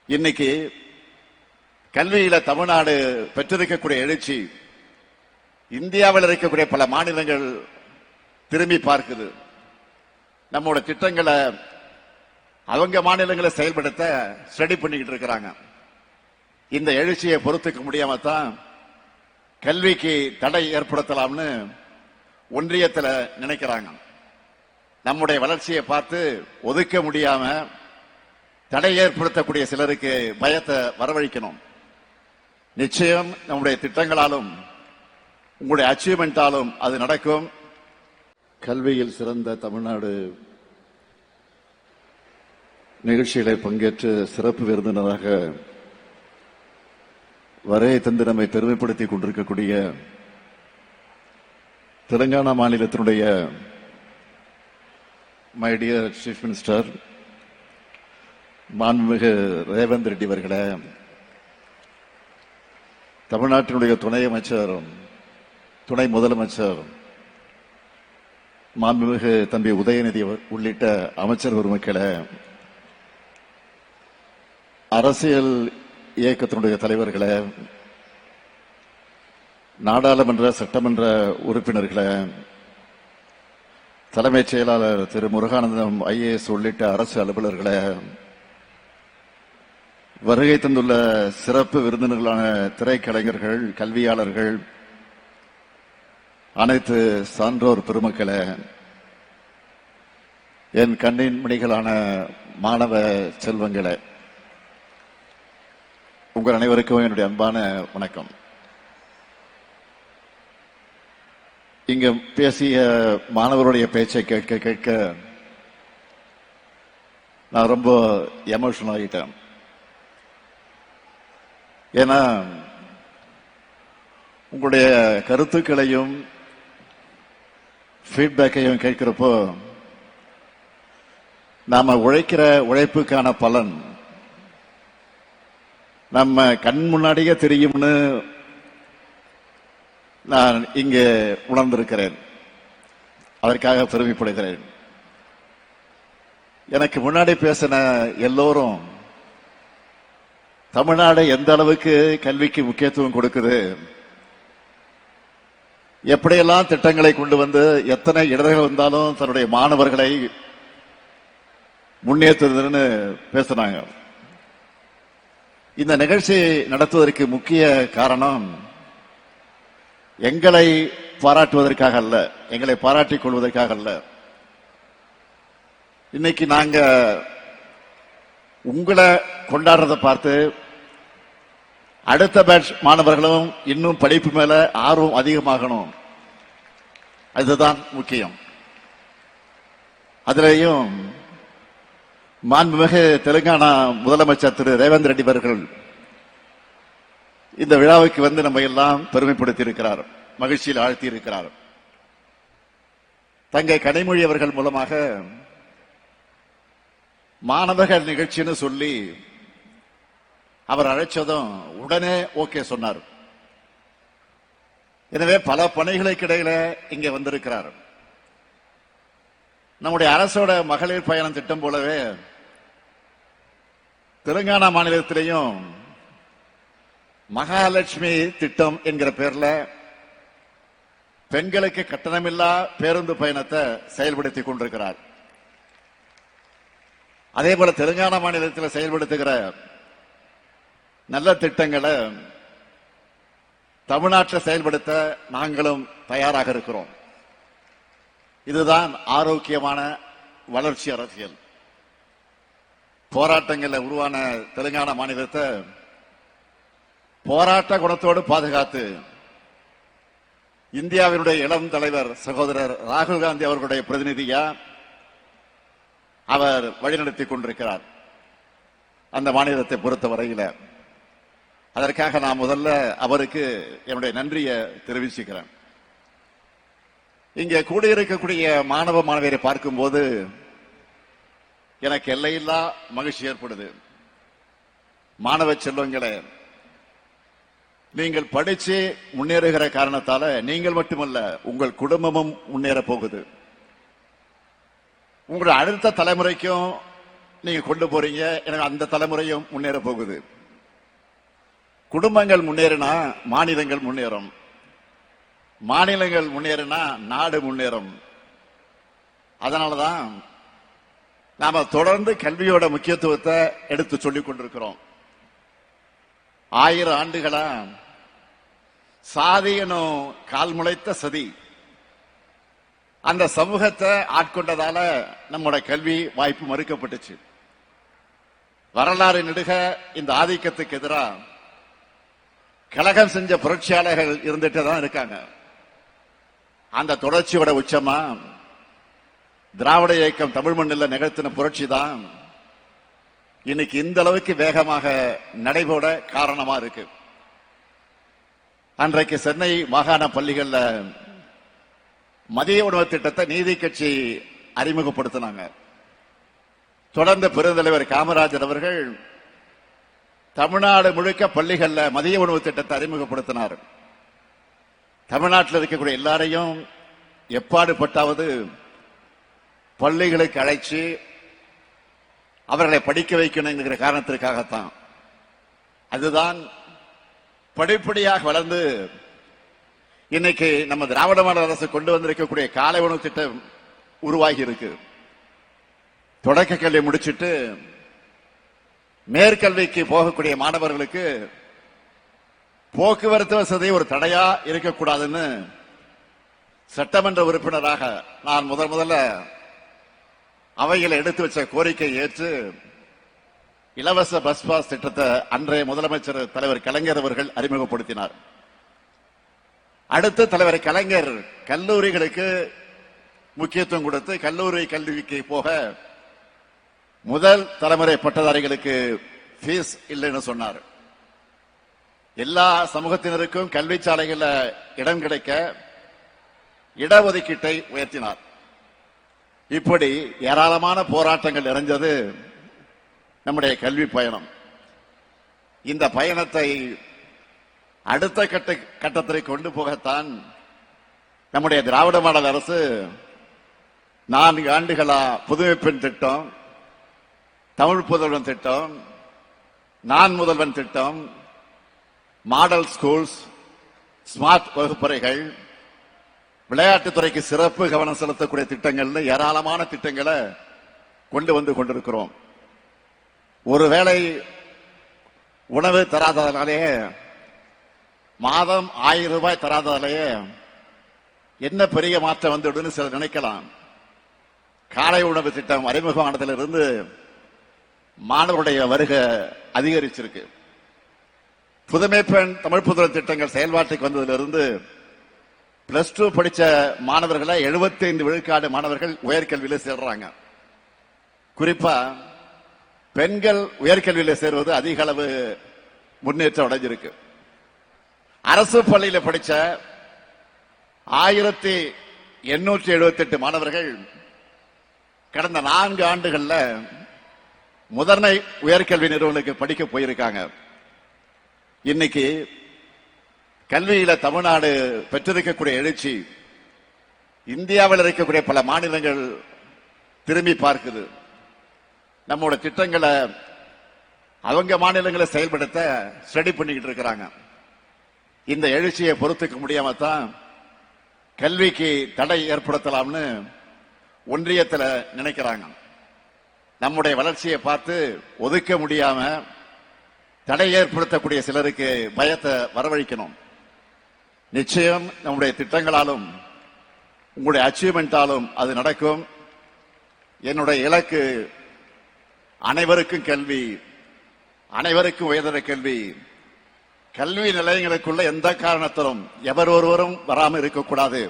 இன்னைக்கு கல்வியில தமிழ்நாடு பெற்றிருக்கக்கூடிய எழுச்சி இந்தியாவில் இருக்கக்கூடிய பல மாநிலங்கள் திரும்பி பார்க்குது. நம்மோட திட்டங்களை அவங்க மாநிலங்களை செயல்படுத்த ஸ்டடி பண்ணிக்கிட்டு இருக்கிறாங்க. இந்த எழுச்சியை பொறுத்துக்க முடியாம தான் கல்விக்கு தடை ஏற்படுத்தலாம்னு ஒன்றியத்தில் நினைக்கிறாங்க. நம்முடைய வளர்ச்சியை பார்த்து ஒதுக்க முடியாம தடை ஏற்படுத்தக்கூடிய சிலருக்கு பயத்தை வரவழைக்கணும். நிச்சயம் நம்முடைய திட்டங்களாலும் உங்களுடைய அச்சீவ்மெண்டாலும் அது நடக்கும். கல்வியில் சிறந்த தமிழ்நாடு நிகழ்ச்சிகளை பங்கேற்று சிறப்பு விருந்தினராக வரையை தந்து நம்மை பெருமைப்படுத்திக் கொண்டிருக்கக்கூடிய தெலுங்கானா மாநிலத்தினுடைய மை டியர் சீஃப் மினிஸ்டர் மாண்புமிகு ரேவந்த் ரெட்டி அவர்களே, தமிழ்நாட்டினுடைய துணை அமைச்சர் துணை முதலமைச்சர் மாண்புமிகு தம்பி உதயநிதி உள்ளிட்ட அமைச்சர் பெருமக்களே, அரசியல் இயக்கத்தினுடைய தலைவர்களே, நாடாளுமன்ற சட்டமன்ற உறுப்பினர்களே, தலைமைச் செயலாளர் திரு முருகானந்தம் IAS உள்ளிட்ட அரசு அலுவலர்களே, வருகை தந்துள்ள சிறப்பு விருந்தினர்களான திரைக்கலைஞர்கள், கல்வியாளர்கள், அனைத்து சான்றோர் பெருமக்களே, என் கண்ணின் மணிகளான மாணவ செல்வங்களே, உங்கள் அனைவருக்கும் என்னுடைய அன்பான வணக்கம். இங்க பேசிய மாணவருடைய பேச்சை கேட்க கேட்க நான் ரொம்ப எமோஷனல் ஆகிட்டேன். ஏன்னா உங்களுடைய கருத்துக்களையும் ஃபீட்பேக்கையும் கேட்கிறப்போ நாம உழைக்கிற உழைப்புக்கான பலன் நம்ம கண் முன்னாடியே தெரியும்னு நான் இங்கே உணர்ந்திருக்கிறேன். அதற்காக பெருமைப்படுகிறேன். எனக்கு முன்னாடி பேசின எல்லோரும் தமிழ்நாடு எந்த அளவுக்கு கல்விக்கு முக்கியத்துவம் கொடுக்குது, எப்படியெல்லாம் திட்டங்களை கொண்டு வந்து எத்தனை இடர்கள் வந்தாலும் தன்னுடைய மாணவர்களை முன்னேற்றுதுன்னு பேசினாங்க. இந்த நிகழ்ச்சி நடத்துவதற்கு முக்கிய காரணம் எங்களை பாராட்டுவதற்காக அல்ல, எங்களை பாராட்டிக் கொள்வதற்காக அல்ல. இன்னைக்கு நாங்க உங்களை கொண்டாடுறதை பார்த்து அடுத்த பேட்ச் மாணவர்களும் இன்னும் படிப்பு மேல ஆர்வம் அதிகமாகணும். அதுதான் முக்கியம். அதிலேயும் மாண்புமிகு தெலுங்கானா முதலமைச்சர் திரு ரேவந்த் ரெட்டி அவர்கள் இந்த விழாவுக்கு வந்து நம்ம எல்லாம் பெருமைப்படுத்தி இருக்கிறார், மகிழ்ச்சியில் ஆழ்த்தி இருக்கிறார். தங்கை கனிமொழி அவர்கள் மூலமாக மாணவர்கள் நிகழ்ச்சின்னு சொல்லி அவர் அழைச்சதும் உடனே ஓகே சொன்னார். எனவே பல பணிகளுக்கு இடையில இங்க வந்திருக்கிறார். நம்முடைய அரசோட மகளிர் பயணம் திட்டம் போலவே தெலுங்கானா மாநிலத்திலையும் மகாலட்சுமி திட்டம் என்கிற பேர்ல பெண்களுக்கு கட்டணமில்லா பேருந்து பயணத்தை செயல்படுத்திக் கொண்டிருக்கிறார். அதே போல தெலுங்கானா மாநிலத்தில் செயல்படுத்துகிற நல்ல திட்டங்களை தமிழ்நாட்டில் செயல்படுத்த நாங்களும் தயாராக இருக்கிறோம். இதுதான் ஆரோக்கியமான வளர்ச்சி அரசியல். போராட்டங்கள்ல உருவான தெலுங்கானா மாநிலத்தை போராட்ட குணத்தோடு பாதுகாத்து இந்தியாவினுடைய இளம் தலைவர் சகோதரர் ராகுல் காந்தி அவர்களுடைய பிரதிநிதியா அவர் வழிநடத்திக் கொண்டிருக்கிறார் அந்த மாநிலத்தை பொறுத்த வரையில. அதற்காக நான் முதல்ல அவருக்கு என்னுடைய நன்றியை தெரிவிச்சுக்கிறேன். இங்கே கூடியிருக்கக்கூடிய மாணவ மாணவியரை பார்க்கும்போது எனக்கு எல்லையில்லா மகிழ்ச்சி ஏற்படுது. மாணவ செல்வங்களே, நீங்கள் படிச்சு முன்னேறுகிற காரணத்தால நீங்கள் மட்டுமல்ல உங்கள் குடும்பமும் முன்னேற போகுது. உங்களுடைய அடுத்த தலைமுறைக்கும் நீங்க கொண்டு போறீங்க. எனவே அந்த தலைமுறையும் முன்னேற போகுது. குடும்பங்கள் முன்னேறினா மாநிலங்கள் முன்னேறும், மாநிலங்கள் முன்னேறினா நாடு முன்னேறும். அதனாலதான் நாம தொடர்ந்து கல்வியோட முக்கியத்துவத்தை எடுத்து சொல்லிக் கொண்டிருக்கிறோம். 1000 ஆண்டுகளா சாதி எனும் கால் முளைத்த சதி அந்த சமூகத்தை ஆட்கொண்டதால நம்முடைய கல்வி வாய்ப்பு மறுக்கப்பட்டுச்சு. வரலாறு நெடுக இந்த ஆதிக்கத்துக்கு எதிராக கலகம் செஞ்ச புரட்சியாளர்கள் இருந்துட்டு தான் இருக்காங்க. அந்த தொடர்ச்சியோட உச்சமா திராவிட இயக்கம் தமிழ் மண்ணில் நிகழ்த்தின புரட்சி தான் இன்னைக்கு இந்த அளவுக்கு வேகமாக நடைபெற காரணமா இருக்கு. அன்றைக்கு சென்னை மாகாண பள்ளிகள்ல மதிய உணவு திட்டத்தை நீதி கட்சி அறிமுகப்படுத்தினாங்க. தொடர்ந்து பெருந்தலைவர் காமராஜர் அவர்கள் தமிழ்நாடு முழுக்க பள்ளிகள்ல மதிய உணவு திட்டத்தை அறிமுகப்படுத்தினார். தமிழ்நாட்டில் இருக்கக்கூடிய எல்லாரையும் எப்பாடுபட்டாவது பள்ளிகளுக்கு அழைச்சு அவர்களை படிக்க வைக்கணும் என்கிற காரணத்திற்காகத்தான். அதுதான் படிப்படியாக வளர்ந்து இன்னைக்கு நம்ம திராவிட மாடல் அரசு கொண்டு வந்திருக்கக்கூடிய காலை உணவு திட்டம் உருவாகி இருக்கு. தொடக்க கல்வி முடிச்சிட்டு மேற்கல்விக்கு போகக்கூடிய மாணவர்களுக்கு போக்குவரத்து வசதி ஒரு தடையா இருக்கக்கூடாதுன்னு சட்டமன்ற உறுப்பினராக நான் முதல்ல அவைகளை எடுத்து வச்ச கோரிக்கை ஏற்று இலவச பஸ் பாஸ் திட்டத்தை அன்றைய முதலமைச்சர் தலைவர் கலைஞர் அவர்கள் அறிமுகப்படுத்தினார். அடுத்து தலைவர் கலைஞர் கல்லூரிகளுக்கு முக்கியத்துவம் கொடுத்து கல்லூரி கல்விக்கு போக முதல் தலைமுறை பட்டதாரிகளுக்கு ஃபீஸ் இல்லைன்னு சொன்னார். எல்லா சமூகத்தினருக்கும் கல்வி சாலைகள்ல இடம் கிடைக்க இடஒதுக்கீட்டை உயர்த்தினார். இப்படி ஏராளமான போராட்டங்கள் நிறைஞ்சது நம்முடைய கல்வி பயணம். இந்த பயணத்தை அடுத்த கட்டத்திற்கு கொண்டு போகத்தான் நம்முடைய திராவிட மாடல் அரசு 4 ஆண்டுகளா புதுமை பெண் திட்டம், தமிழ் புதல்வன் திட்டம், நான் முதல்வன் திட்டம், மாடல் ஸ்கூல்ஸ், ஸ்மார்ட் வகுப்பறைகள், விளையாட்டுத்துறைக்கு சிறப்பு கவனம் செலுத்தக்கூடிய திட்டங்கள்னு ஏராளமான திட்டங்களை கொண்டு வந்து கொண்டிருக்கிறோம். ஒருவேளை உணவு தராததாலேயே, மாதம் 1000 ரூபாய் தராததாலேயே என்ன பெரிய மாற்றம் வந்துடுன்னு சிலர் நினைக்கலாம். காலை உணவு திட்டம் அறிமுகமானதிலிருந்து மாணவருடைய வருகை அதிகரிச்சிருக்கு. புதுமை பெண் தமிழ் புதல்வன் திட்டங்கள் செயல்பாட்டுக்கு வந்ததிலிருந்து +2 படிச்ச மாணவர்களை 75 விழுக்காடு மாணவர்கள் உயர்கல்வியில சேர்றாங்க. குறிப்பா பெண்கள் உயர்கல்வியில சேர்வது அதிக அளவு முன்னேற்றம் அடைஞ்சிருக்கு. அரசு பள்ளியில படிச்ச 1878 மாணவர்கள் கடந்த 4 ஆண்டுகள்ல முதன்மை உயர்கல்வி நிறுவனங்களுக்கு படிக்க போயிருக்காங்க. இன்னைக்கு கல்வியில தமிழ்நாடு பெற்றிருக்கக்கூடிய எழுச்சி இந்தியாவில் இருக்கக்கூடிய பல மாநிலங்கள் திரும்பி பார்க்குது. நம்மோட திட்டங்களை அவங்க மாநிலங்களை செயல்படுத்த ஸ்டடி பண்ணிக்கிட்டு இருக்கிறாங்க. இந்த எழுச்சியை பொறுத்துக்க முடியாம தான் கல்விக்கு தடை ஏற்படுத்தலாம்னு ஒன்றியத்தில் நினைக்கிறாங்க. நம்முடைய வளர்ச்சியை பார்த்து ஒதுக்க முடியாம தடை ஏற்படுத்தக்கூடிய சிலருக்கு பயத்தை வரவழைக்கணும். நிச்சயம் நம்முடைய திட்டங்களாலும் உங்களுடைய அச்சீவ்மெண்டாலும் அது நடக்கும். என்னுடைய இலக்கு அனைவருக்கும் கல்வி, அனைவருக்கும் உயர்தர கல்வி. கல்வி நிலையங்களுக்குள்ள எந்த காரணத்திலும் எவர் ஒருவரும் வராமல் இருக்கக்கூடாது,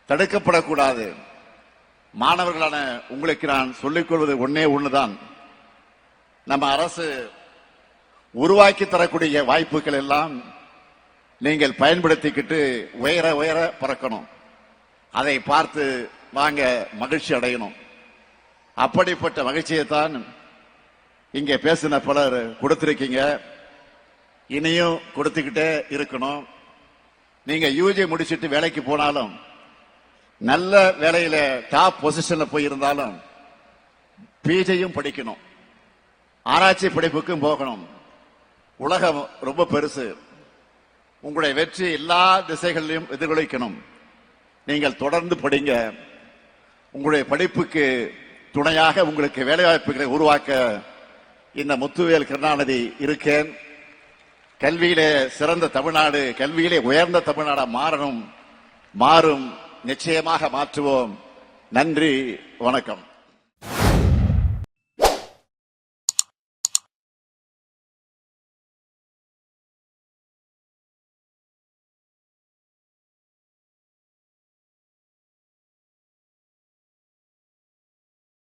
தடுக்கப்படக்கூடாது. மாணவர்களான உங்களுக்கு நான் சொல்லிக் கொள்வது ஒண்ணுதான், நம்ம அரசு உருவாக்கி தரக்கூடிய வாய்ப்புகள் எல்லாம் நீங்கள் பயன்படுத்திக்கிட்டு உயர உயர பறக்கணும். அதை பார்த்து வாங்க மகிழ்ச்சி அடையணும். அப்படிப்பட்ட மகிழ்ச்சியை தான் இங்கே பேசின பலர் கொடுத்திருக்கீங்க, இனியும் கொடுத்துக்கிட்டே இருக்கணும். நீங்க யூஜி முடிச்சிட்டு வேலைக்கு போனாலும், நல்ல வேலையில டாப் பொசிஷன்ல போயிருந்தாலும் பிஜியும் படிக்கணும், ஆராய்ச்சி படிப்புக்கும் போகணும். உலகம் ரொம்ப பெருசு. உங்களுடைய வெற்றி எல்லா திசைகளிலும் எதிரொலிக்கணும். நீங்கள் தொடர்ந்து படிங்க. உங்களுடைய படிப்புக்கு துணையாக உங்களுக்கு வேலைவாய்ப்புகளை உருவாக்க இந்த முத்துவேல் கருணாநிதி இருக்கேன். கல்வியிலே சிறந்த தமிழ்நாடு, கல்வியிலே உயர்ந்த தமிழ்நாடா மாறும். நிச்சயமாக மாற்றுவோம். நன்றி, வணக்கம்.